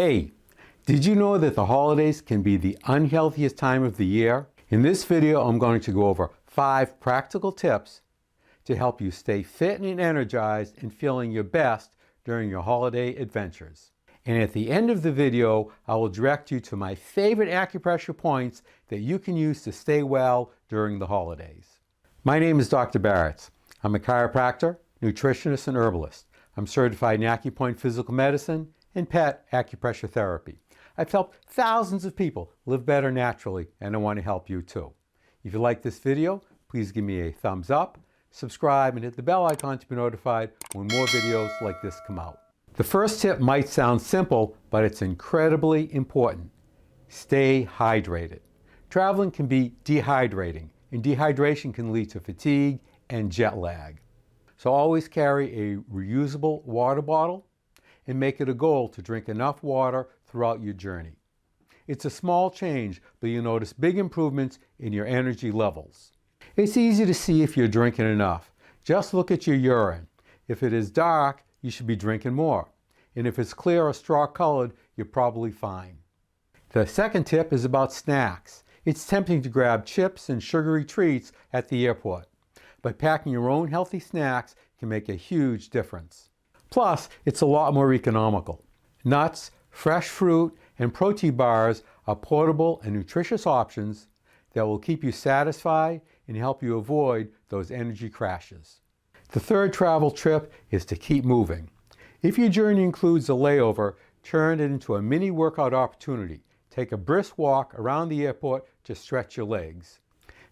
Hey, did you know that the holidays can be the unhealthiest time of the year? In this video, I'm going to go over 5 practical tips to help you stay fit and energized and feeling your best during your holiday adventures. And at the end of the video, I will direct you to my favorite acupressure points that you can use to stay well during the holidays. My name is Dr. Baritz. I'm a chiropractor, nutritionist, and herbalist. I'm certified in Acupoint Physical Medicine and Pet Acupressure Therapy. I've helped thousands of people live better naturally, and I want to help you too. If you like this video, please give me a thumbs up, subscribe, and hit the bell icon to be notified when more videos like this come out. The first tip might sound simple, but it's incredibly important. Stay hydrated. Traveling can be dehydrating, and dehydration can lead to fatigue and jet lag. So always carry a reusable water bottle and make it a goal to drink enough water throughout your journey. It's a small change, but you'll notice big improvements in your energy levels. It's easy to see if you're drinking enough. Just look at your urine. If it is dark, you should be drinking more. And if it's clear or straw-colored, you're probably fine. The second tip is about snacks. It's tempting to grab chips and sugary treats at the airport, but packing your own healthy snacks can make a huge difference. Plus, it's a lot more economical. Nuts, fresh fruit, and protein bars are portable and nutritious options that will keep you satisfied and help you avoid those energy crashes. The third travel tip is to keep moving. If your journey includes a layover, turn it into a mini workout opportunity. Take a brisk walk around the airport to stretch your legs.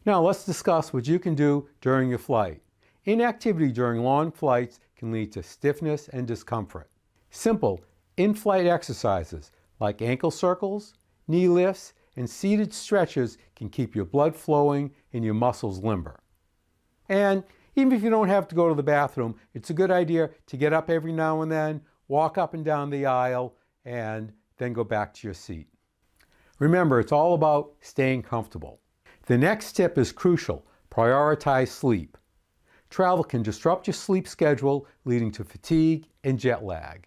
Now let's discuss what you can do during your flight. Inactivity during long flights can lead to stiffness and discomfort. Simple in-flight exercises like ankle circles, knee lifts, and seated stretches can keep your blood flowing and your muscles limber. And even if you don't have to go to the bathroom, it's a good idea to get up every now and then, walk up and down the aisle, and then go back to your seat. Remember, it's all about staying comfortable. The next tip is crucial. Prioritize sleep. Travel can disrupt your sleep schedule, leading to fatigue and jet lag.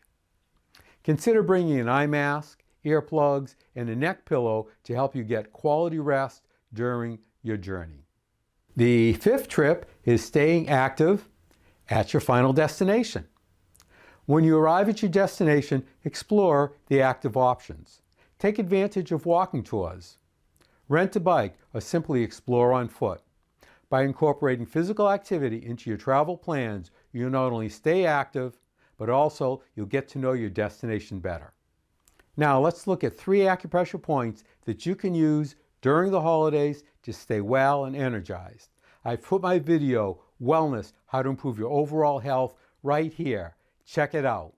Consider bringing an eye mask, earplugs, and a neck pillow to help you get quality rest during your journey. The fifth tip is staying active at your final destination. When you arrive at your destination, explore the active options. Take advantage of walking tours. Rent a bike or simply explore on foot. By incorporating physical activity into your travel plans, you'll not only stay active, but also you'll get to know your destination better. Now let's look at 3 acupressure points that you can use during the holidays to stay well and energized. I've put my video, Wellness, How to Improve Your Overall Health, right here. Check it out.